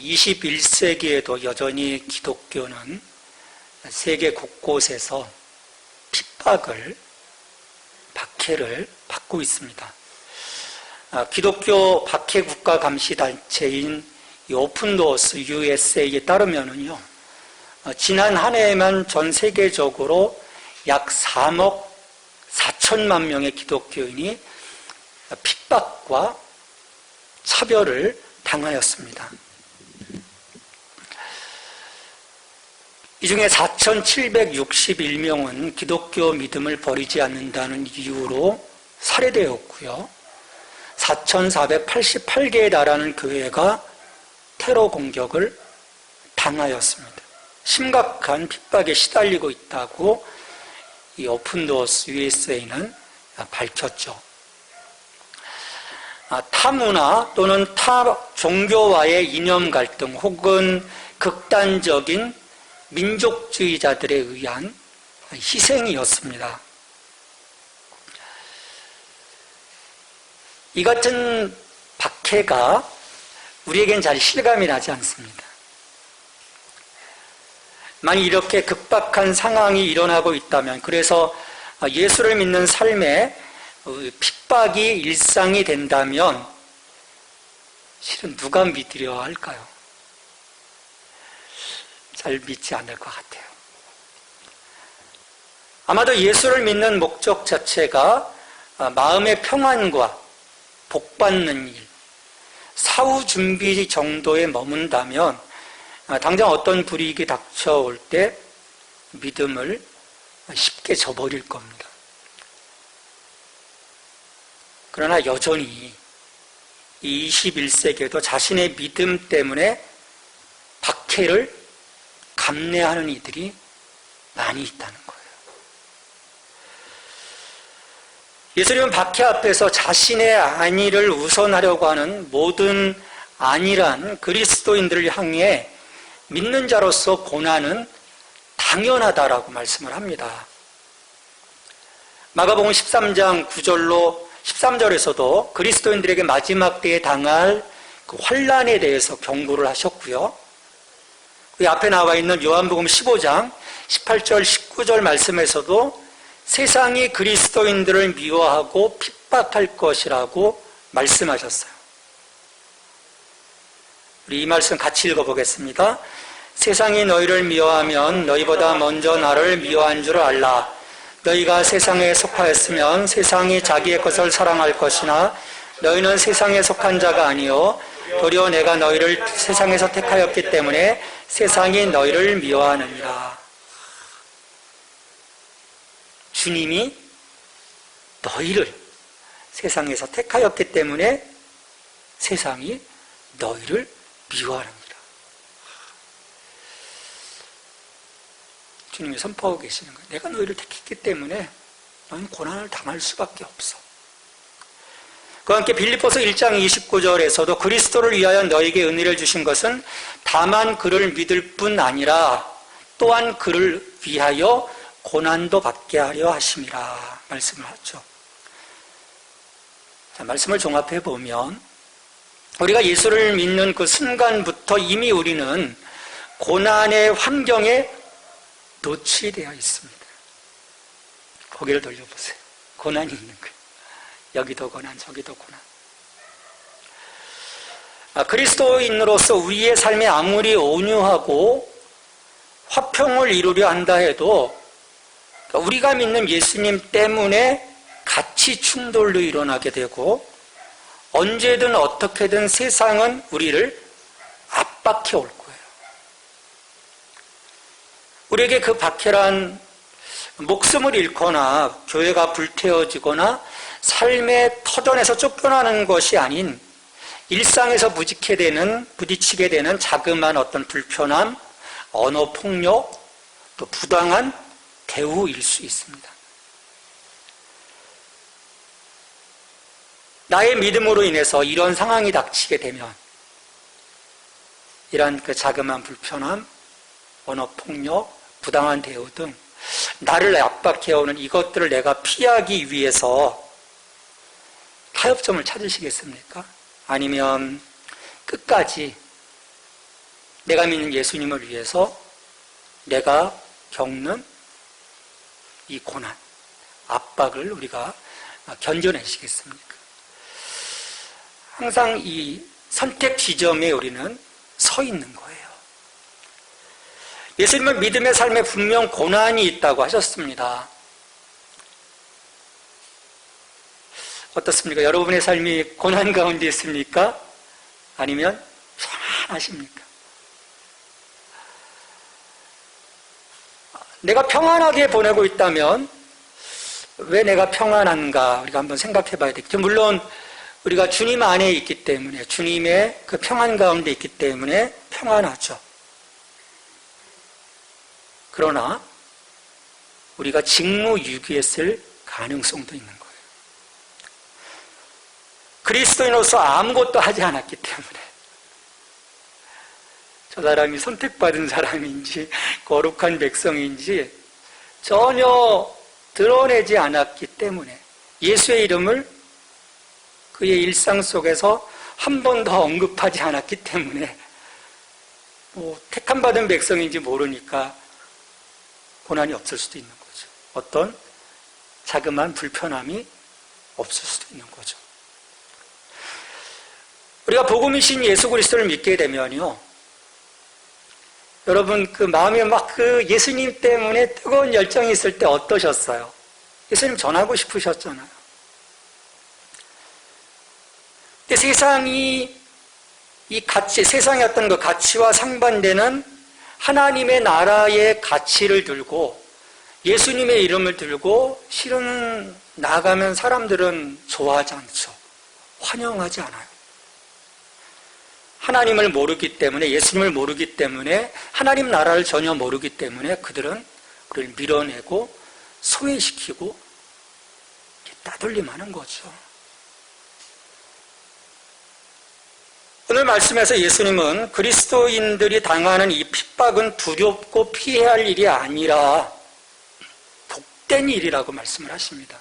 21세기에도 여전히 기독교는 세계 곳곳에서 핍박을, 박해를 받고 있습니다. 기독교 박해 국가 감시 단체인 오픈도어스 USA에 따르면은요, 지난 한 해에만 전 세계적으로 약 3억 4천만 명의 기독교인이 핍박과 차별을 당하였습니다. 이 중에 4,761명은 기독교 믿음을 버리지 않는다는 이유로 살해되었고요. 4,488개에 달하는 교회가 테러 공격을 당하였습니다. 심각한 핍박에 시달리고 있다고 이 오픈도어스 USA는 밝혔죠. 타 문화 또는 타 종교와의 이념 갈등 혹은 극단적인 민족주의자들에 의한 희생이었습니다. 이 같은 박해가 우리에겐 잘 실감이 나지 않습니다. 만약 이렇게 급박한 상황이 일어나고 있다면, 그래서 예수를 믿는 삶에 핍박이 일상이 된다면 실은 누가 믿으려 할까요? 잘 믿지 않을 것 같아요. 아마도 예수를 믿는 목적 자체가 마음의 평안과 복받는 일, 사후 준비 정도에 머문다면 당장 어떤 불이익이 닥쳐올 때 믿음을 쉽게 저버릴 겁니다. 그러나 여전히 이 21세기에도 자신의 믿음 때문에 박해를 감내하는 이들이 많이 있다는 거예요. 예수님은 박해 앞에서 자신의 안위를 우선하려고 하는 모든 안일한 그리스도인들을 향해 믿는 자로서 고난은 당연하다라고 말씀을 합니다. 마가복음 13장 9절로 13절에서도 그리스도인들에게 마지막 때에 당할 그 환난에 대해서 경고를 하셨고요. 그 앞에 나와 있는 요한복음 15장 18절 19절 말씀에서도 세상이 그리스도인들을 미워하고 핍박할 것이라고 말씀하셨어요. 우리 이 말씀 같이 읽어보겠습니다. 세상이 너희를 미워하면 너희보다 먼저 나를 미워한 줄 알라. 너희가 세상에 속하였으면 세상이 자기의 것을 사랑할 것이나 너희는 세상에 속한 자가 아니요 도리어 내가 너희를 세상에서 택하였기 때문에 세상이 너희를 미워하느니라. 주님이 너희를 세상에서 택하였기 때문에 세상이 너희를 미워하느니라. 주님이 선포하고 계시는 거예요. 내가 너희를 택했기 때문에 너희는 고난을 당할 수밖에 없어. 그와 함께 빌립보서 1장 29절에서도 그리스도를 위하여 너에게 은혜를 주신 것은 다만 그를 믿을 뿐 아니라 또한 그를 위하여 고난도 받게 하려 하심이라 말씀을 하죠. 자, 말씀을 종합해 보면 우리가 예수를 믿는 그 순간부터 이미 우리는 고난의 환경에 노출되어 있습니다. 고개를 돌려보세요. 고난이 있는 거예요. 여기도 고난, 저기도 고난. 그리스도인으로서 우리의 삶에 아무리 온유하고 화평을 이루려 한다 해도 우리가 믿는 예수님 때문에 가치 충돌도 일어나게 되고 언제든 어떻게든 세상은 우리를 압박해 올 거예요. 우리에게 그 박해란 목숨을 잃거나 교회가 불태워지거나 삶의 터전에서 쫓겨나는 것이 아닌 일상에서 부딪히게 되는 자그마한 어떤 불편함, 언어 폭력, 또 부당한 대우일 수 있습니다. 나의 믿음으로 인해서 이런 상황이 닥치게 되면 이런 그 자그마한 불편함, 언어 폭력, 부당한 대우 등 나를 압박해오는 이것들을 내가 피하기 위해서 타협점을 찾으시겠습니까? 아니면 끝까지 내가 믿는 예수님을 위해서 내가 겪는 이 고난, 압박을 우리가 견뎌내시겠습니까? 항상 이 선택 지점에 우리는 서 있는 거예요. 예수님은 믿음의 삶에 분명 고난이 있다고 하셨습니다. 어떻습니까? 여러분의 삶이 고난 가운데 있습니까? 아니면 편안하십니까? 내가 평안하게 보내고 있다면 왜 내가 평안한가 우리가 한번 생각해 봐야 되겠죠. 물론 우리가 주님 안에 있기 때문에, 주님의 그 평안 가운데 있기 때문에 평안하죠. 그러나 우리가 직무유기했을 가능성도 있는 거예요. 그리스도인으로서 아무것도 하지 않았기 때문에, 저 사람이 선택받은 사람인지 거룩한 백성인지 전혀 드러내지 않았기 때문에, 예수의 이름을 그의 일상 속에서 한 번 더 언급하지 않았기 때문에, 택함 받은 백성인지 모르니까 고난이 없을 수도 있는 거죠. 어떤 자그마한 불편함이 없을 수도 있는 거죠. 우리가 복음이신 예수 그리스도를 믿게 되면요, 여러분 그 마음에 막 그 예수님 때문에 뜨거운 열정이 있을 때 어떠셨어요? 예수님 전하고 싶으셨잖아요. 근데 세상이 이 가치, 세상의 어떤 그 가치와 상반되는 하나님의 나라의 가치를 들고 예수님의 이름을 들고 실은 나가면 사람들은 좋아하지 않죠. 환영하지 않아요. 하나님을 모르기 때문에, 예수님을 모르기 때문에, 하나님 나라를 전혀 모르기 때문에 그들은 우리를 밀어내고 소외시키고 따돌림하는 거죠. 오늘 말씀에서 예수님은 그리스도인들이 당하는 이 핍박은 두렵고 피해야 할 일이 아니라 복된 일이라고 말씀을 하십니다.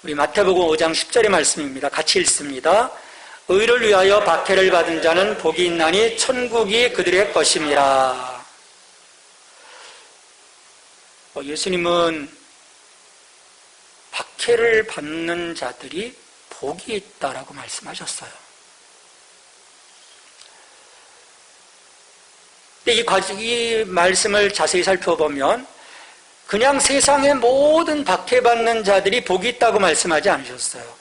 우리 마태복음 5장 10절의 말씀입니다. 같이 읽습니다. 의를 위하여 박해를 받은 자는 복이 있나니 천국이 그들의 것임이라. 예수님은 박해를 받는 자들이 복이 있다라고 말씀하셨어요. 이 말씀을 자세히 살펴보면 그냥 세상의 모든 박해받는 자들이 복이 있다고 말씀하지 않으셨어요.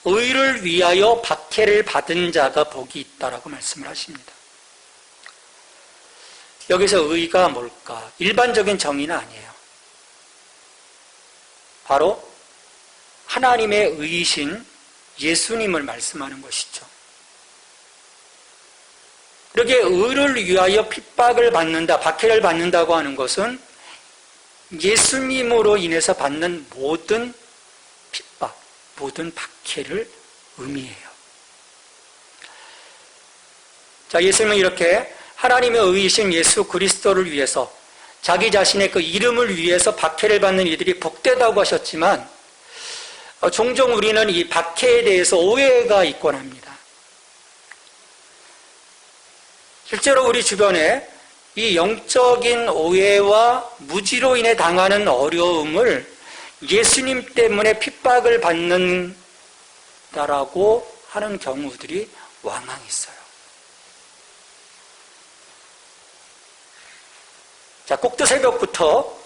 의를 위하여 박해를 받은 자가 복이 있다라고 말씀을 하십니다. 여기서 의가 뭘까? 일반적인 정의는 아니에요. 바로 하나님의 의이신 예수님을 말씀하는 것이죠. 이렇게 의를 위하여 핍박을 받는다, 박해를 받는다고 하는 것은 예수님으로 인해서 받는 모든 핍박, 모든 박해를 의미해요. 자, 예수님은 이렇게 하나님의 의이신 예수 그리스도를 위해서, 자기 자신의 그 이름을 위해서 박해를 받는 이들이 복되다고 하셨지만, 종종 우리는 이 박해에 대해서 오해가 있곤 합니다. 실제로 우리 주변에 이 영적인 오해와 무지로 인해 당하는 어려움을 예수님 때문에 핍박을 받는다라고 하는 경우들이 왕왕 있어요. 자, 꼭두 새벽부터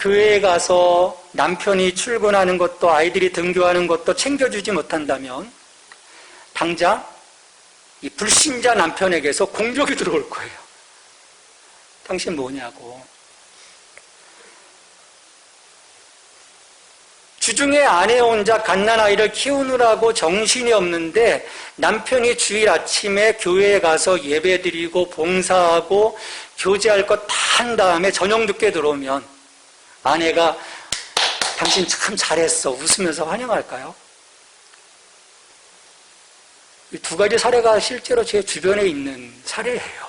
교회에 가서 남편이 출근하는 것도 아이들이 등교하는 것도 챙겨주지 못한다면 당장 이 불신자 남편에게서 공격이 들어올 거예요. 당신 뭐냐고. 주중에 아내 혼자 갓난아이를 키우느라고 정신이 없는데 남편이 주일 아침에 교회에 가서 예배드리고 봉사하고 교제할 것 다 한 다음에 저녁 늦게 들어오면 아내가 당신 참 잘했어 웃으면서 환영할까요? 이 두 가지 사례가 실제로 제 주변에 있는 사례예요.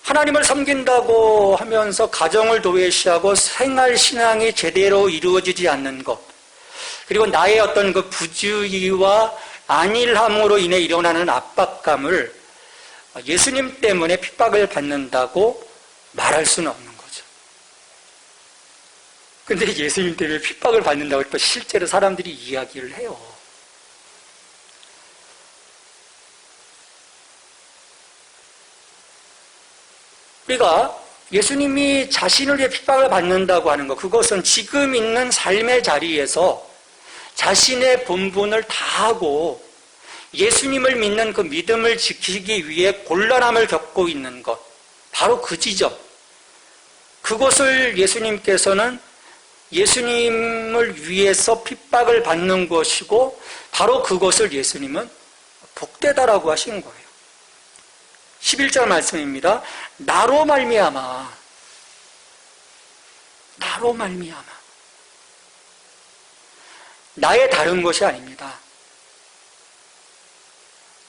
하나님을 섬긴다고 하면서 가정을 도외시하고 생활신앙이 제대로 이루어지지 않는 것, 그리고 나의 어떤 그 부주의와 안일함으로 인해 일어나는 압박감을 예수님 때문에 핍박을 받는다고 말할 수는 없는 거죠. 근데 예수님 때문에 핍박을 받는다고 또 실제로 사람들이 이야기를 해요. 우리가 예수님이 자신을 위해 핍박을 받는다고 하는 것, 그것은 지금 있는 삶의 자리에서 자신의 본분을 다하고 예수님을 믿는 그 믿음을 지키기 위해 곤란함을 겪고 있는 것, 바로 그 지점. 그것을 예수님께서는 예수님을 위해서 핍박을 받는 것이고 바로 그것을 예수님은 복되다라고 하신 거예요. 11절 말씀입니다. 나로 말미암아 나의 다른 것이 아닙니다.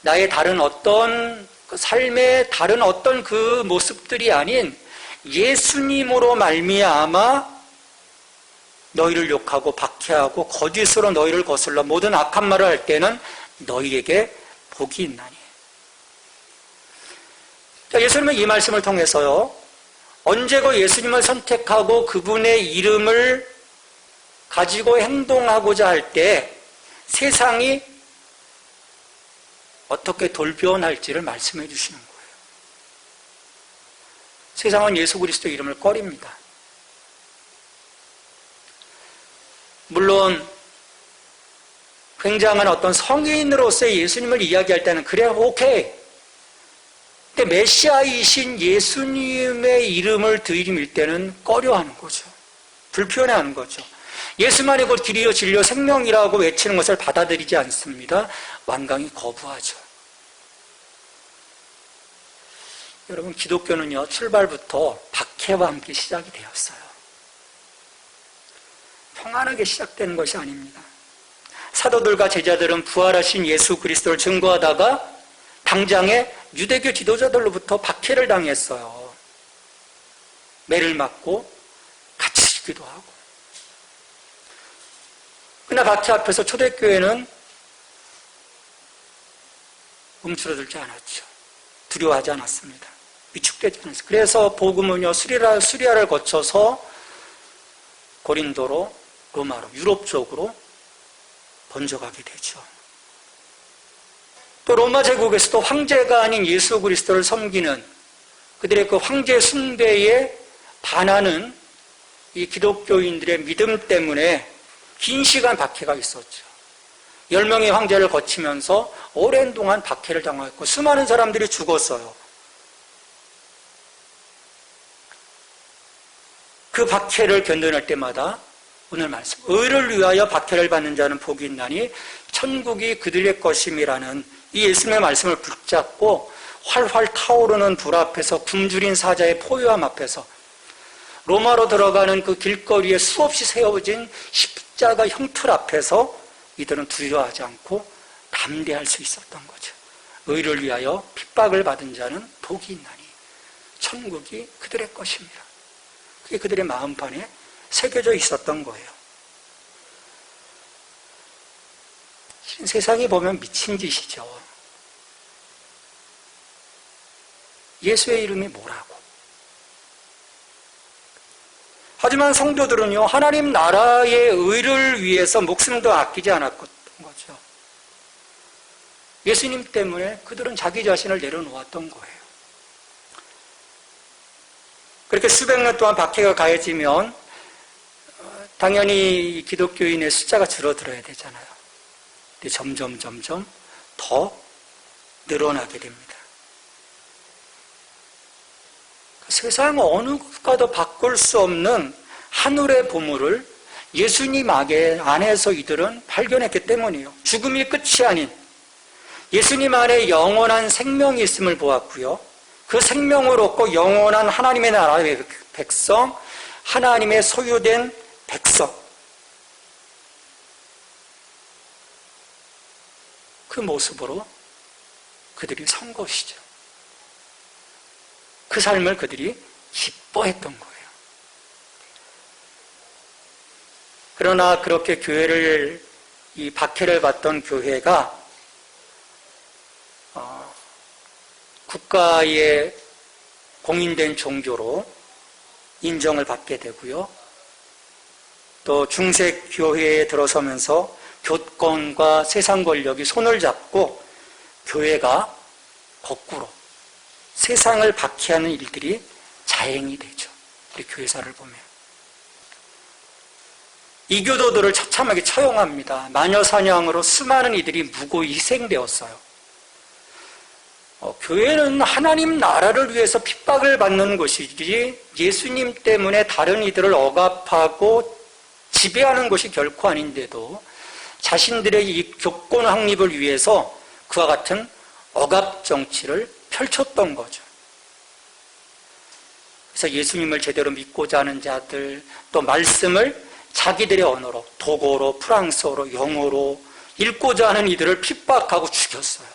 나의 다른 어떤 삶의 다른 어떤 그 모습들이 아닌 예수님으로 말미암아 너희를 욕하고 박해하고 거짓으로 너희를 거슬러 모든 악한 말을 할 때는 너희에게 복이 있나니. 예수님은 이 말씀을 통해서요, 언제고 예수님을 선택하고 그분의 이름을 가지고 행동하고자 할 때 세상이 어떻게 돌변할지를 말씀해 주시는 거예요. 세상은 예수 그리스도 이름을 꺼립니다. 물론 굉장한 어떤 성인으로서의 예수님을 이야기할 때는 그래, 오케이. 근데 메시아이신 예수님의 이름을 들이밀 때는 꺼려하는 거죠. 불편해하는 거죠. 예수만이 곧 길이요 진리요 생명이라고 외치는 것을 받아들이지 않습니다. 완강히 거부하죠. 여러분, 기독교는요, 출발부터 박해와 함께 시작이 되었어요. 평안하게 시작되는 것이 아닙니다. 사도들과 제자들은 부활하신 예수 그리스도를 증거하다가 당장에 유대교 지도자들로부터 박해를 당했어요. 매를 맞고 갇히기도 하고. 그러나 박해 앞에서 초대교회는 움츠러들지 않았죠. 두려워하지 않았습니다. 위축되지 않았어요. 그래서 복음은요, 수리아를 거쳐서 고린도로, 로마로, 유럽 쪽으로 번져가게 되죠. 또 로마 제국에서도 황제가 아닌 예수 그리스도를 섬기는 그들의 그 황제 숭배에 반하는 이 기독교인들의 믿음 때문에 긴 시간 박해가 있었죠. 10명의 황제를 거치면서 오랜 동안 박해를 당했고 수많은 사람들이 죽었어요. 그 박해를 견뎌낼 때마다 오늘 말씀, 의를 위하여 박해를 받는 자는 복이 있나니 천국이 그들의 것임이라는 이 예수님의 말씀을 붙잡고 활활 타오르는 불 앞에서 굶주린 사자의 포효함 앞에서 로마로 들어가는 그 길거리에 수없이 세워진 십자가 형틀 앞에서 이들은 두려워하지 않고 담대할 수 있었던 거죠. 의를 위하여 핍박을 받은 자는 복이 있나니 천국이 그들의 것입니다. 그게 그들의 마음판에 새겨져 있었던 거예요. 세상이 보면 미친 짓이죠. 예수의 이름이 뭐라고? 하지만 성도들은요, 하나님 나라의 의를 위해서 목숨도 아끼지 않았던 거죠. 예수님 때문에 그들은 자기 자신을 내려놓았던 거예요. 그렇게 수백 년 동안 박해가 가해지면 당연히 기독교인의 숫자가 줄어들어야 되잖아요. 근데 점점 더 늘어나게 됩니다. 세상 어느 것과도 바꿀 수 없는 하늘의 보물을 예수님 안에서 이들은 발견했기 때문이에요. 죽음이 끝이 아닌 예수님 안에 영원한 생명이 있음을 보았고요. 그 생명을 얻고 영원한 하나님의 나라의 백성, 하나님의 소유된 백성, 그 모습으로 그들이 선 것이죠. 그 삶을 그들이 기뻐했던 거예요. 그러나 그렇게 교회를, 이 박해를 받던 교회가 국가의 공인된 종교로 인정을 받게 되고요. 또 중세교회에 들어서면서 교권과 세상 권력이 손을 잡고 교회가 거꾸로 세상을 박해하는 일들이 자행이 되죠. 우리 교회사를 보면. 이교도들을 처참하게 처형합니다. 마녀사냥으로 수많은 이들이 무고히 희생되었어요. 교회는 하나님 나라를 위해서 핍박을 받는 것이지 예수님 때문에 다른 이들을 억압하고 지배하는 것이 결코 아닌데도 자신들의 이 교권 확립을 위해서 그와 같은 억압 정치를 펼쳤던 거죠. 그래서 예수님을 제대로 믿고자 하는 자들, 또 말씀을 자기들의 언어로, 독어로, 프랑스어로, 영어로 읽고자 하는 이들을 핍박하고 죽였어요.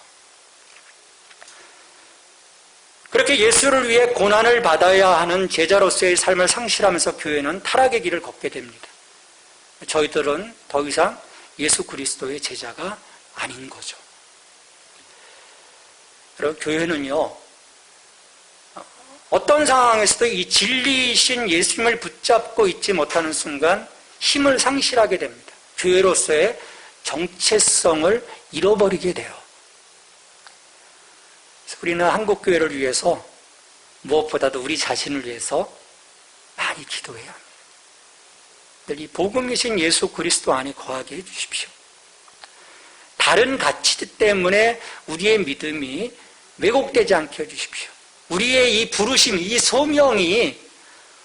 그렇게 예수를 위해 고난을 받아야 하는 제자로서의 삶을 상실하면서 교회는 타락의 길을 걷게 됩니다. 저희들은 더 이상 예수 그리스도의 제자가 아닌 거죠. 그리고 교회는요, 어떤 상황에서도 이 진리이신 예수님을 붙잡고 있지 못하는 순간 힘을 상실하게 됩니다. 교회로서의 정체성을 잃어버리게 돼요. 그래서 우리는 한국교회를 위해서 무엇보다도 우리 자신을 위해서 많이 기도해야 합니다. 이 복음이신 예수 그리스도 안에 거하게 해주십시오. 다른 가치 때문에 우리의 믿음이 왜곡되지 않게 해주십시오. 우리의 이 부르심, 이 소명이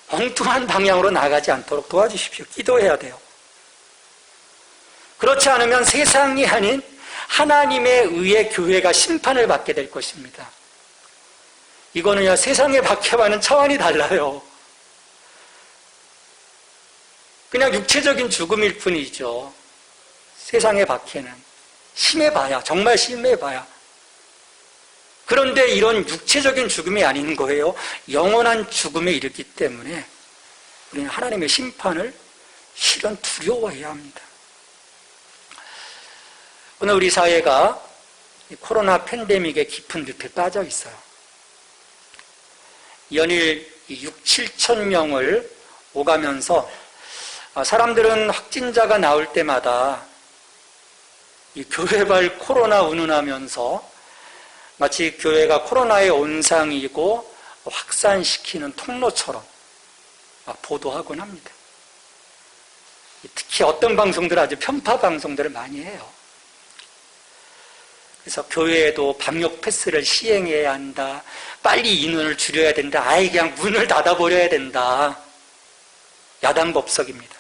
엉뚱한 방향으로 나가지 않도록 도와주십시오. 기도해야 돼요. 그렇지 않으면 세상이 아닌 하나님에 의해 교회가 심판을 받게 될 것입니다. 이거는요, 세상의 박해와는 차원이 달라요. 그냥 육체적인 죽음일 뿐이죠. 세상의 박해는 심해봐야, 정말 심해봐야. 그런데 이런 육체적인 죽음이 아닌 거예요. 영원한 죽음에 이르기 때문에 우리는 하나님의 심판을 실은 두려워해야 합니다. 오늘 우리 사회가 코로나 팬데믹의 깊은 늪에 빠져 있어요. 연일 6, 7천 명을 오가면서 사람들은 확진자가 나올 때마다 이 교회발 코로나 운운하면서 마치 교회가 코로나의 온상이고 확산시키는 통로처럼 보도하곤 합니다. 특히 어떤 방송들은 아주 편파 방송들을 많이 해요. 그래서 교회에도 방역 패스를 시행해야 한다. 빨리 인원을 줄여야 된다. 아예 그냥 문을 닫아버려야 된다. 야당 법석입니다.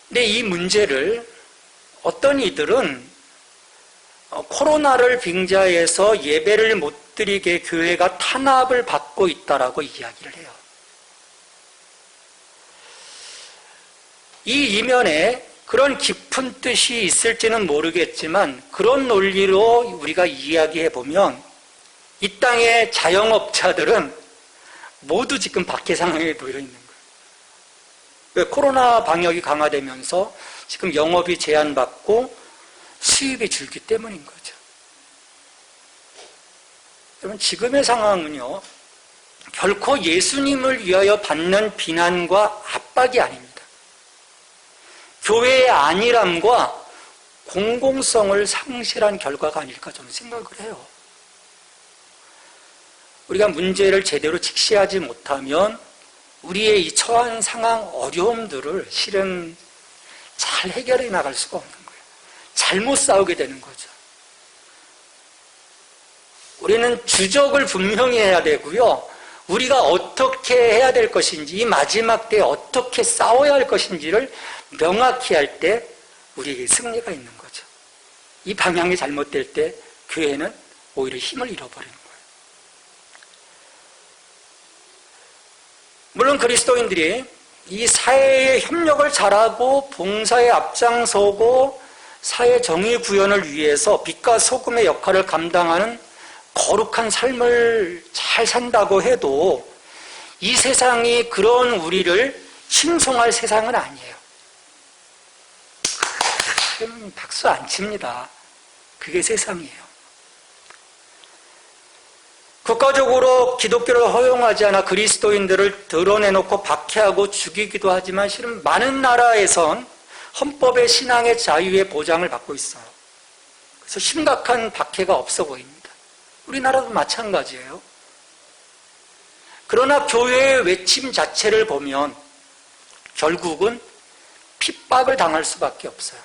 근데 이 문제를 어떤 이들은 코로나를 빙자해서 예배를 못 드리게 교회가 탄압을 받고 있다라고 이야기를 해요. 이 이면에 그런 깊은 뜻이 있을지는 모르겠지만 그런 논리로 우리가 이야기해보면 이 땅의 자영업자들은 모두 지금 박해 상황에 놓여 있는 거예요. 왜? 코로나 방역이 강화되면서 지금 영업이 제한받고 수입이 줄기 때문인 거죠. 여러분, 지금의 상황은요, 결코 예수님을 위하여 받는 비난과 압박이 아닙니다. 교회의 안일함과 공공성을 상실한 결과가 아닐까 저는 생각을 해요. 우리가 문제를 제대로 직시하지 못하면 우리의 이 처한 상황, 어려움들을 실은 잘 해결해 나갈 수가 없는 거예요. 잘못 싸우게 되는 거죠. 우리는 주적을 분명히 해야 되고요. 우리가 어떻게 해야 될 것인지, 이 마지막 때에 어떻게 싸워야 할 것인지를 명확히 할 때 우리에게 승리가 있는 거죠. 이 방향이 잘못될 때 교회는 오히려 힘을 잃어버리는 거예요. 물론 그리스도인들이 이 사회의 협력을 잘하고 봉사에 앞장서고 사회 정의 구현을 위해서 빛과 소금의 역할을 감당하는 거룩한 삶을 잘 산다고 해도 이 세상이 그런 우리를 칭송할 세상은 아니에요. 박수 안 칩니다. 그게 세상이에요. 국가적으로 기독교를 허용하지 않아 그리스도인들을 드러내놓고 박해하고 죽이기도 하지만 실은 많은 나라에선 헌법의 신앙의 자유의 보장을 받고 있어요. 그래서 심각한 박해가 없어 보입니다. 우리나라도 마찬가지예요. 그러나 교회의 외침 자체를 보면 결국은 핍박을 당할 수밖에 없어요.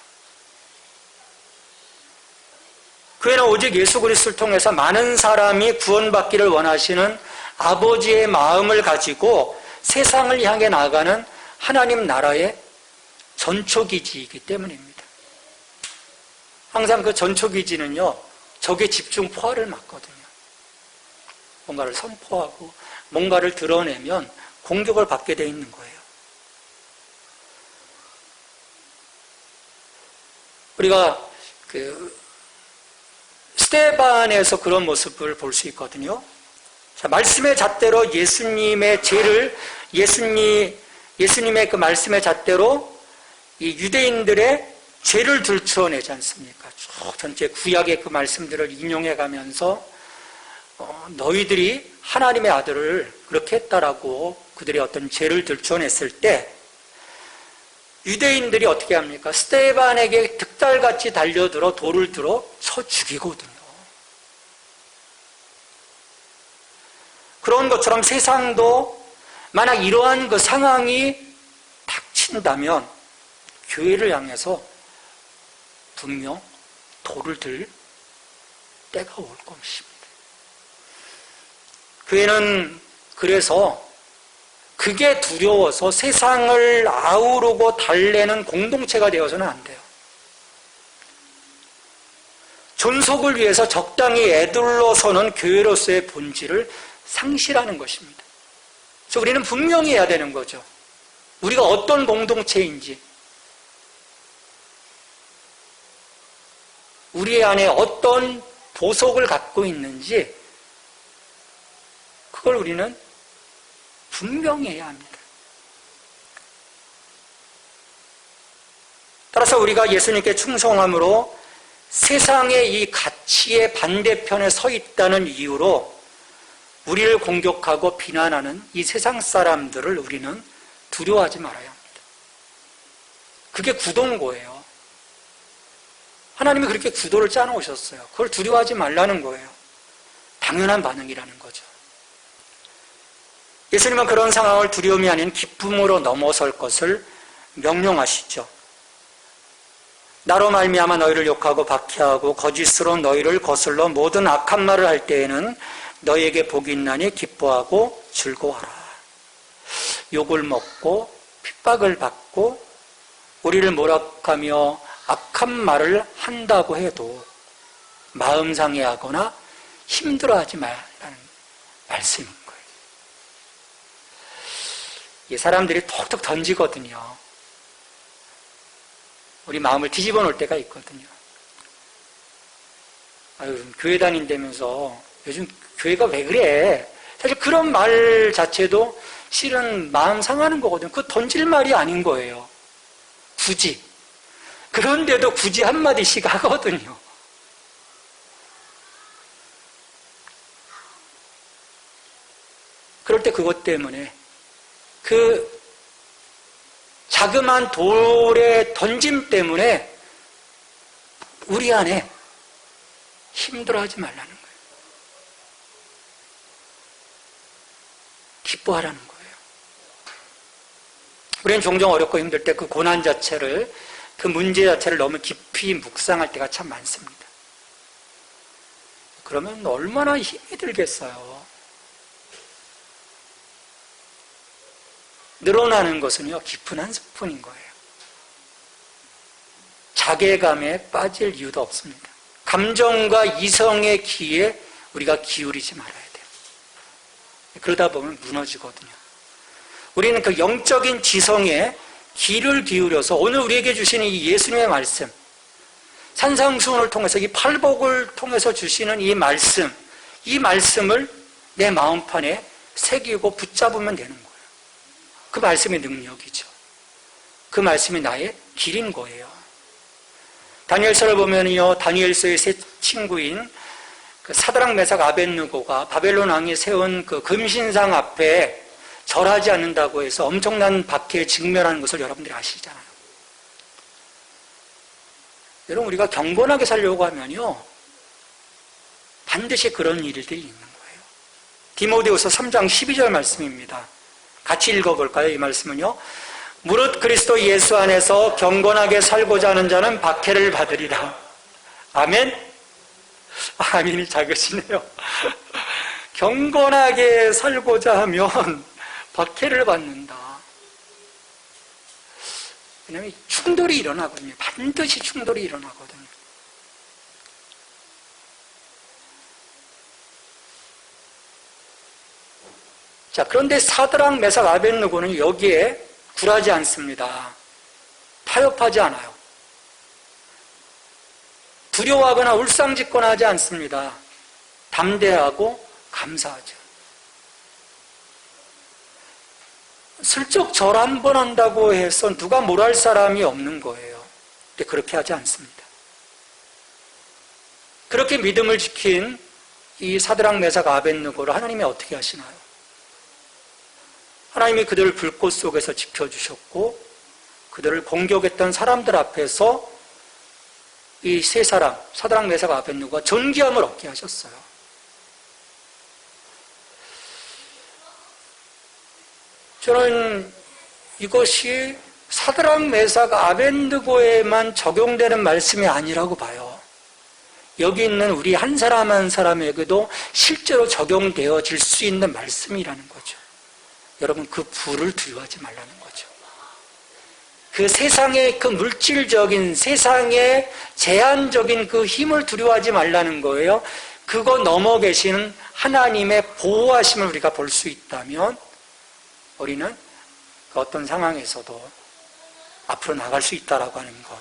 교회는 오직 예수 그리스도를 통해서 많은 사람이 구원받기를 원하시는 아버지의 마음을 가지고 세상을 향해 나아가는 하나님 나라의 전초기지이기 때문입니다. 항상 그 전초기지는요, 적의 집중 포화를 막거든요. 뭔가를 선포하고 뭔가를 드러내면 공격을 받게 돼 있는 거예요. 우리가 스데반에서 그런 모습을 볼 수 있거든요. 자, 말씀의 잣대로 예수님의 죄를, 예수님의 그 말씀의 잣대로 이 유대인들의 죄를 들추어내지 않습니까? 쭉 전체 구약의 그 말씀들을 인용해 가면서 너희들이 하나님의 아들을 그렇게 했다라고 그들의 어떤 죄를 들추어냈을 때 유대인들이 어떻게 합니까? 스데반에게 득달같이 달려들어 돌을 들어 쳐 죽이거든요. 그런 것처럼 세상도 만약 이러한 그 상황이 닥친다면 교회를 향해서 분명 돌을 들 때가 올 것입니다. 교회는 그래서 그게 두려워서 세상을 아우르고 달래는 공동체가 되어서는 안 돼요. 존속을 위해서 적당히 애둘러서는 교회로서의 본질을 상실하는 것입니다. 그래서 우리는 분명히 해야 되는 거죠. 우리가 어떤 공동체인지, 우리 안에 어떤 보석을 갖고 있는지 그걸 우리는 분명히 해야 합니다. 따라서 우리가 예수님께 충성함으로 세상의 이 가치의 반대편에 서 있다는 이유로 우리를 공격하고 비난하는 이 세상 사람들을 우리는 두려워하지 말아야 합니다. 그게 구도인 거예요. 하나님이 그렇게 구도를 짜놓으셨어요. 그걸 두려워하지 말라는 거예요. 당연한 반응이라는 거죠. 예수님은 그런 상황을 두려움이 아닌 기쁨으로 넘어설 것을 명령하시죠. 나로 말미암아 너희를 욕하고 박해하고 거짓으로 너희를 거슬러 모든 악한 말을 할 때에는 너희에게 복이 있나니 기뻐하고 즐거워하라. 욕을 먹고 핍박을 받고 우리를 모락하며 악한 말을 한다고 해도 마음 상해하거나 힘들어하지 말라는 말씀인 거예요. 이 사람들이 톡톡 던지거든요. 우리 마음을 뒤집어 놓을 때가 있거든요. 아유, 교회 다닌다면서 요즘 교회가 왜 그래? 사실 그런 말 자체도 실은 마음 상하는 거거든요. 그 던질 말이 아닌 거예요. 굳이. 그런데도 굳이 한마디씩 하거든요. 그럴 때 그것 때문에 그 자그마한 돌의 던짐 때문에 우리 안에 힘들어하지 말라는 거예요. 기뻐하라는 거예요. 우리는 종종 어렵고 힘들 때 그 고난 자체를, 그 문제 자체를 너무 깊이 묵상할 때가 참 많습니다. 그러면 얼마나 힘이 들겠어요. 늘어나는 것은요, 깊은 한 스푼인 거예요. 자괴감에 빠질 이유도 없습니다. 감정과 이성의 기에 우리가 기울이지 말아야 돼요. 그러다 보면 무너지거든요. 우리는 그 영적인 지성에 귀를 기울여서 오늘 우리에게 주시는 이 예수님의 말씀, 산상수훈을 통해서 이 팔복을 통해서 주시는 이 말씀을 내 마음판에 새기고 붙잡으면 되는 거예요. 그 말씀의 능력이죠. 그 말씀이 나의 길인 거예요. 다니엘서를 보면요, 다니엘서의 세 친구인 그 사드락 메삭 아벳느고가 바벨론 왕이 세운 그 금신상 앞에 절하지 않는다고 해서 엄청난 박해에 직면하는 것을 여러분들이 아시잖아요. 여러분, 우리가 경건하게 살려고 하면요, 반드시 그런 일들이 있는 거예요. 디모데후서 3장 12절 말씀입니다. 같이 읽어볼까요? 이 말씀은요. 무릇 그리스도 예수 안에서 경건하게 살고자 하는 자는 박해를 받으리라. 아멘? 아멘이 작으시네요. 경건하게 살고자 하면 박해를 받는다. 왜냐하면 충돌이 일어나거든요. 반드시 충돌이 일어나거든요. 자, 그런데 사드락 메삭 아벳느고는 여기에 굴하지 않습니다. 타협하지 않아요. 두려워하거나 울상짓거나 하지 않습니다. 담대하고 감사하죠. 슬쩍 절 한 번 한다고 해서 누가 뭘 할 사람이 없는 거예요. 근데 그렇게 하지 않습니다. 그렇게 믿음을 지킨 이 사드락 메삭 아벳느고를 하나님이 어떻게 하시나요? 하나님이 그들을 불꽃 속에서 지켜주셨고 그들을 공격했던 사람들 앞에서 이 세 사람, 사드락 메삭 아벳느고가 존귀함을 얻게 하셨어요. 저는 이것이 사드락 메삭 아벳느고에만 적용되는 말씀이 아니라고 봐요. 여기 있는 우리 한 사람 한 사람에게도 실제로 적용되어질 수 있는 말씀이라는 거죠. 여러분, 그 불을 두려워하지 말라는 거죠. 그 세상의 그 물질적인, 세상의 제한적인 그 힘을 두려워하지 말라는 거예요. 그거 넘어 계시는 하나님의 보호하심을 우리가 볼 수 있다면 우리는 그 어떤 상황에서도 앞으로 나갈 수 있다라고 하는 것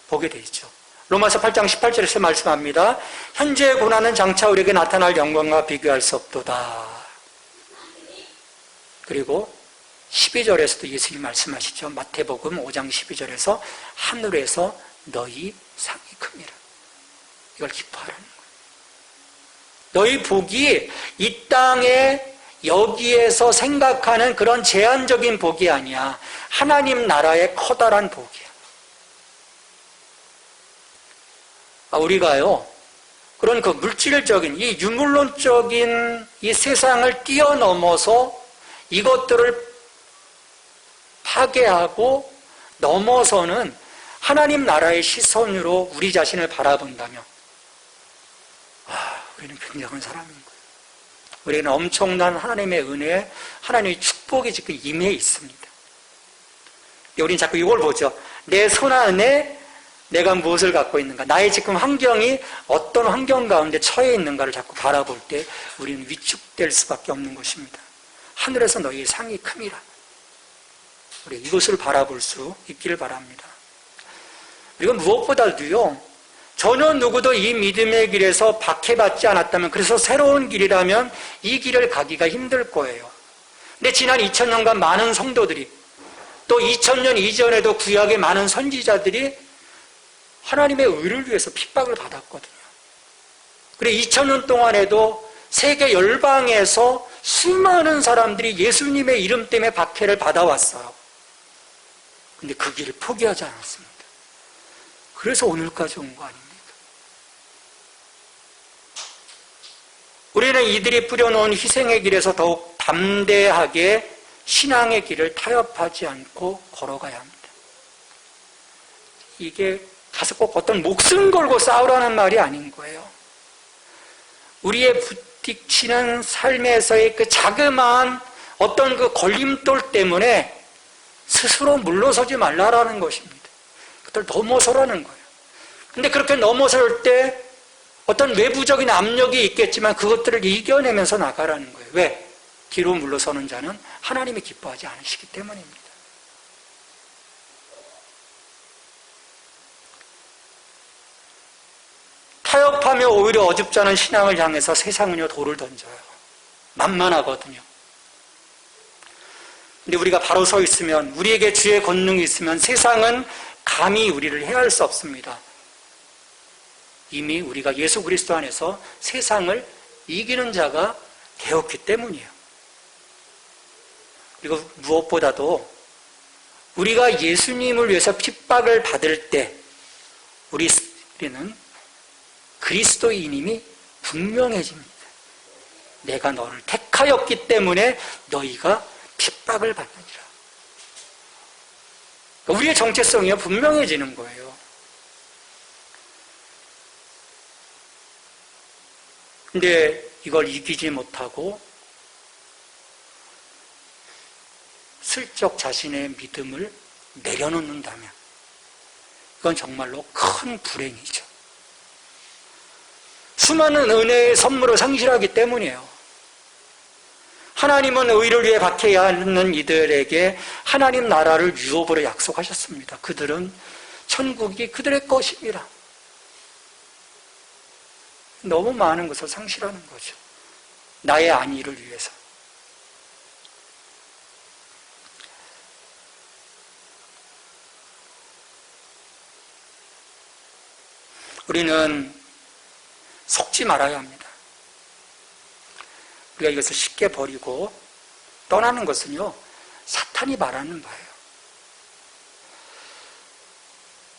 보게 되죠. 로마서 8장 18절에서 말씀합니다. 현재의 고난은 장차 우리에게 나타날 영광과 비교할 수 없도다. 그리고 12절에서도 예수님 말씀하시죠. 마태복음 5장 12절에서 하늘에서 너희 상이 큽니다. 이걸 기뻐하라는 거예요. 너희 복이 이 땅에 여기에서 생각하는 그런 제한적인 복이 아니야. 하나님 나라의 커다란 복이야. 우리가요, 그런 그 물질적인, 이 유물론적인 이 세상을 뛰어넘어서 이것들을 파괴하고 넘어서는 하나님 나라의 시선으로 우리 자신을 바라본다면 우리는 굉장한 사람인 거예요. 우리는 엄청난 하나님의 은혜, 하나님의 축복이 지금 임해 있습니다. 우리는 자꾸 이걸 보죠. 내 손 안에 내가 무엇을 갖고 있는가, 나의 지금 환경이 어떤 환경 가운데 처해 있는가를 자꾸 바라볼 때 우리는 위축될 수밖에 없는 것입니다. 하늘에서 너희의 상이 큼이라. 우리 이것을 바라볼 수 있기를 바랍니다. 우리가 무엇보다도요, 전혀 누구도 이 믿음의 길에서 박해받지 않았다면, 그래서 새로운 길이라면 이 길을 가기가 힘들 거예요. 근데 지난 2000년간 많은 성도들이, 또 2000년 이전에도 구약의 많은 선지자들이 하나님의 의를 위해서 핍박을 받았거든요. 그리고 2000년 동안에도 세계 열방에서 수많은 사람들이 예수님의 이름 때문에 박해를 받아왔어요. 근데 그 길을 포기하지 않았습니다. 그래서 오늘까지 온 거 아닙니까? 우리는 이들이 뿌려놓은 희생의 길에서 더욱 담대하게 신앙의 길을 타협하지 않고 걸어가야 합니다. 이게 가서 꼭 어떤 목숨 걸고 싸우라는 말이 아닌 거예요. 우리의 부딪히는 삶에서의 그 자그마한 어떤 그 걸림돌 때문에 스스로 물러서지 말라라는 것입니다. 그들 넘어서라는 거예요. 근데 그렇게 넘어설 때 어떤 외부적인 압력이 있겠지만 그것들을 이겨내면서 나가라는 거예요. 왜? 뒤로 물러서는 자는 하나님이 기뻐하지 않으시기 때문입니다. 타협하며 오히려 어줍지 않은 신앙을 향해서 세상은요 돌을 던져요. 만만하거든요. 근데 우리가 바로 서 있으면, 우리에게 주의 권능이 있으면 세상은 감히 우리를 해할 수 없습니다. 이미 우리가 예수 그리스도 안에서 세상을 이기는 자가 되었기 때문이에요. 그리고 무엇보다도 우리가 예수님을 위해서 핍박을 받을 때 우리는 그리스도인임이 분명해집니다. 내가 너를 택하였기 때문에 너희가 핍박을 받느니라. 우리의 정체성이 분명해지는 거예요. 근데 이걸 이기지 못하고 슬쩍 자신의 믿음을 내려놓는다면 이건 정말로 큰 불행이죠. 수많은 은혜의 선물을 상실하기 때문이에요. 하나님은 의를 위해 박해야 하는 이들에게 하나님 나라를 유업으로 약속하셨습니다. 그들은 천국이 그들의 것입니다. 너무 많은 것을 상실하는 거죠. 나의 안위를 위해서. 우리는 속지 말아야 합니다. 우리가 이것을 쉽게 버리고 떠나는 것은요, 사탄이 말하는 바예요.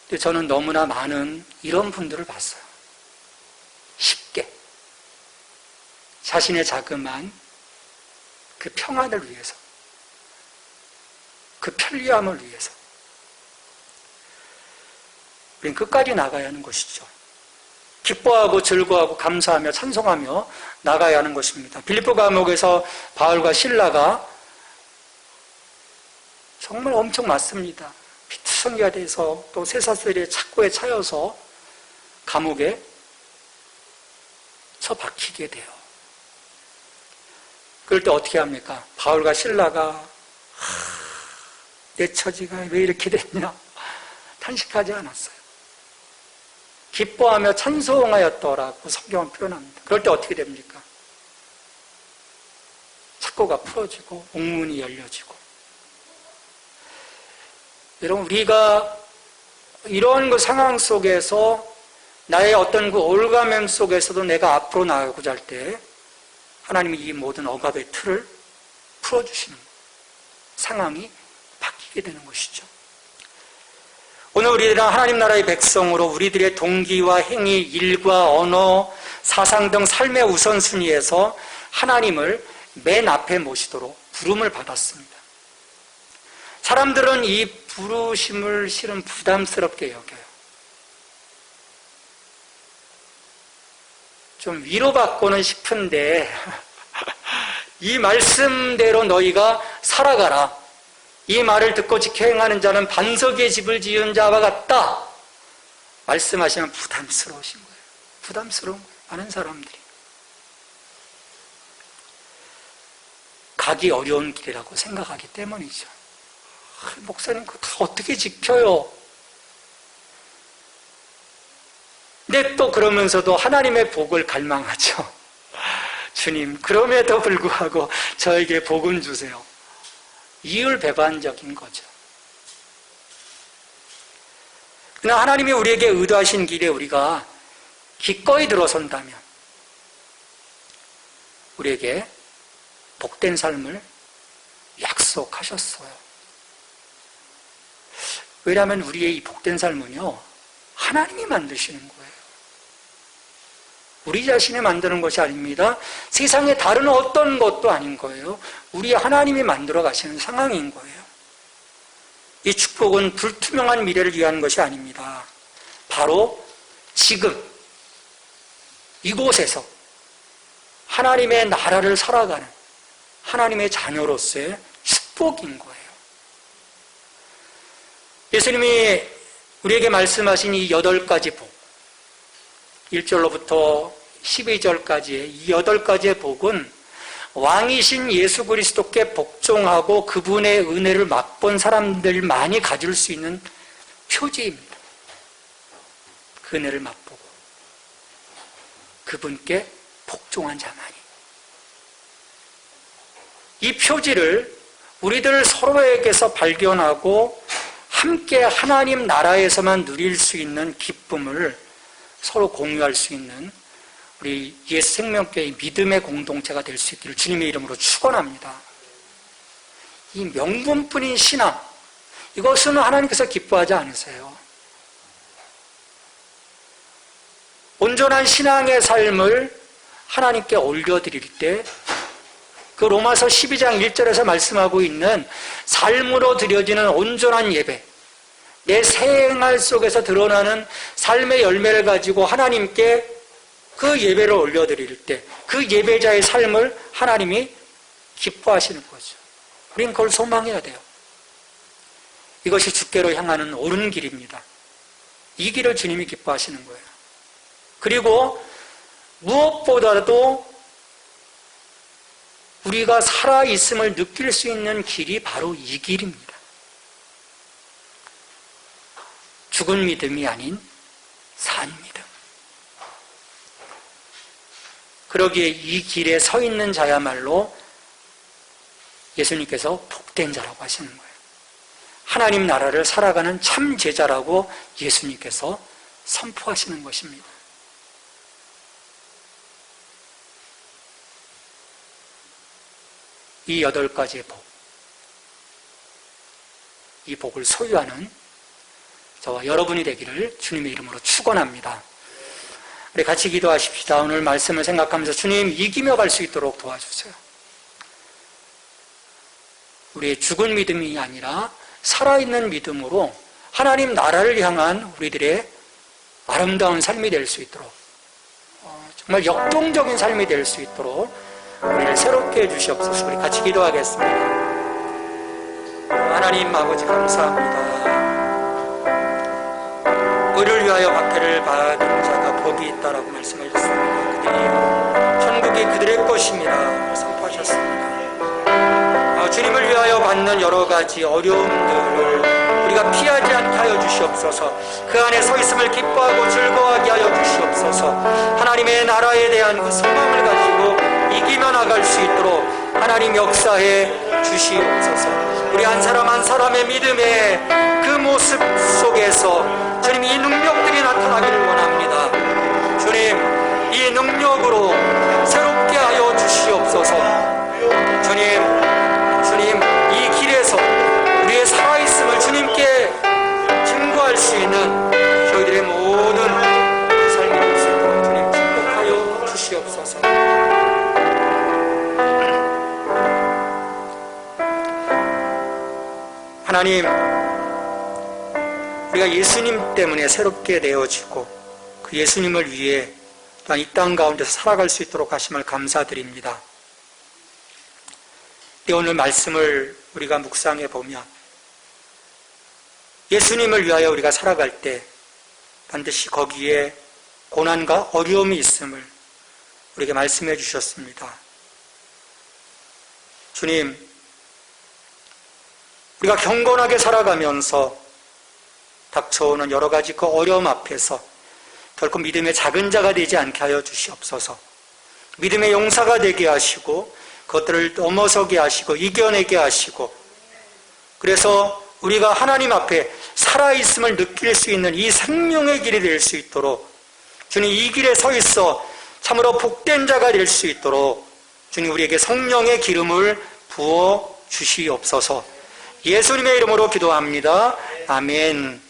근데 저는 너무나 많은 이런 분들을 봤어요. 쉽게 자신의 자그마한 그 평안을 위해서, 그 편리함을 위해서 우리는 끝까지 나가야 하는 것이죠. 기뻐하고 즐거워하고 감사하며 찬송하며 나가야 하는 것입니다. 빌립보 감옥에서 바울과 실라가 정말 엄청 맞습니다. 피투성이가 돼서 또 쇠사슬의 착고에 차여서 감옥에 처박히게 돼요. 그럴 때 어떻게 합니까? 바울과 실라가 내 처지가 왜 이렇게 됐냐? 탄식하지 않았어요. 기뻐하며 찬송하였더라고 성경은 표현합니다. 그럴 때 어떻게 됩니까? 착고가 풀어지고 옥문이 열려지고. 여러분, 우리가 이런 그 상황 속에서 나의 어떤 그 올가맴 속에서도 내가 앞으로 나가고자 할 때 하나님이 이 모든 억압의 틀을 풀어주시는 상황이 바뀌게 되는 것이죠. 오늘 우리들은 하나님 나라의 백성으로 우리들의 동기와 행위, 일과 언어, 사상 등 삶의 우선순위에서 하나님을 맨 앞에 모시도록 부름을 받았습니다. 사람들은 이 부르심을 실은 부담스럽게 여겨요. 좀 위로받고는 싶은데 이 말씀대로 너희가 살아가라. 이 말을 듣고 지켜 행하는 자는 반석의 집을 지은 자와 같다. 말씀하시면 부담스러우신 거예요. 부담스러운 거예요. 많은 사람들이. 가기 어려운 길이라고 생각하기 때문이죠. 목사님 그거 다 어떻게 지켜요? 근데 또 그러면서도 하나님의 복을 갈망하죠. 주님, 그럼에도 불구하고 저에게 복음 주세요. 이율배반적인 거죠. 그러나 하나님이 우리에게 의도하신 길에 우리가 기꺼이 들어선다면 우리에게 복된 삶을 약속하셨어요. 왜냐하면 우리의 이 복된 삶은요, 하나님이 만드시는 거예요. 우리 자신이 만드는 것이 아닙니다. 세상의 다른 어떤 것도 아닌 거예요. 우리 하나님이 만들어 가시는 상황인 거예요. 이 축복은 불투명한 미래를 위한 것이 아닙니다. 바로 지금 이곳에서 하나님의 나라를 살아가는 하나님의 자녀로서의 축복인 거예요. 예수님이 우리에게 말씀하신 이 8가지 복, 1절로부터 12절까지의 이 8가지의 복은 왕이신 예수 그리스도께 복종하고 그분의 은혜를 맛본 사람들만이 가질 수 있는 표지입니다. 그 은혜를 맛보고 그분께 복종한 자만이. 이 표지를 우리들 서로에게서 발견하고 함께 하나님 나라에서만 누릴 수 있는 기쁨을 서로 공유할 수 있는 우리 예수 생명교회의 믿음의 공동체가 될 수 있기를 주님의 이름으로 축원합니다. 이 명분뿐인 신앙, 이것은 하나님께서 기뻐하지 않으세요. 온전한 신앙의 삶을 하나님께 올려드릴 때 그 로마서 12장 1절에서 말씀하고 있는 삶으로 드려지는 온전한 예배, 내 생활 속에서 드러나는 삶의 열매를 가지고 하나님께 그 예배를 올려드릴 때 그 예배자의 삶을 하나님이 기뻐하시는 거죠. 우린 그걸 소망해야 돼요. 이것이 주께로 향하는 옳은 길입니다. 이 길을 주님이 기뻐하시는 거예요. 그리고 무엇보다도 우리가 살아있음을 느낄 수 있는 길이 바로 이 길입니다. 죽은 믿음이 아닌 산 믿음. 그러기에 이 길에 서 있는 자야말로 예수님께서 복된 자라고 하시는 거예요. 하나님 나라를 살아가는 참 제자라고 예수님께서 선포하시는 것입니다. 이 8가지의 복, 이 복을 소유하는 저와 여러분이 되기를 주님의 이름으로 축원합니다. 우리 같이 기도하십시다. 오늘 말씀을 생각하면서 주님 이기며 갈 수 있도록 도와주세요. 우리의 죽은 믿음이 아니라 살아있는 믿음으로 하나님 나라를 향한 우리들의 아름다운 삶이 될 수 있도록, 정말 역동적인 삶이 될 수 있도록 우리를 새롭게 해주시옵소서. 우리 같이 기도하겠습니다. 하나님 아버지 감사합니다. 의를 위하여 박해를 받은 자가 복이 있다라고 말씀하셨습니다. 그들이 천국이 그들의 것입니다 선포하셨습니다. 주님을 위하여 받는 여러 가지 어려움들을 우리가 피하지 않게 하여 주시옵소서. 그 안에 서 있음을 기뻐하고 즐거워하게 하여 주시옵소서. 하나님의 나라에 대한 그 소망을 가지고 이기며 나갈 수 있도록 하나님 역사해 주시옵소서. 우리 한 사람 한 사람의 믿음의 그 모습 속에서 주님 이 능력들이 나타나기를 원합니다. 주님 이 능력으로 새롭게 하여 주시옵소서. 주님 이 길에서 우리의 살아있음을 주님께 증거할 수 있는 저희들의 모든 삶이 될 수 있도록 주님 축복하여 주시옵소서. 하나님, 우리가 예수님 때문에 새롭게 되어지고 그 예수님을 위해 또한 이 땅 가운데서 살아갈 수 있도록 하심을 감사드립니다. 오늘 말씀을 우리가 묵상해 보면 예수님을 위하여 우리가 살아갈 때 반드시 거기에 고난과 어려움이 있음을 우리에게 말씀해 주셨습니다. 주님, 우리가 경건하게 살아가면서 닥쳐오는 여러 가지 그 어려움 앞에서 결코 믿음의 작은 자가 되지 않게 하여 주시옵소서. 믿음의 용사가 되게 하시고 그것들을 넘어서게 하시고 이겨내게 하시고, 그래서 우리가 하나님 앞에 살아있음을 느낄 수 있는 이 생명의 길이 될 수 있도록 주님 이 길에 서 있어 참으로 복된 자가 될 수 있도록 주님 우리에게 성령의 기름을 부어 주시옵소서. 예수님의 이름으로 기도합니다. 아멘.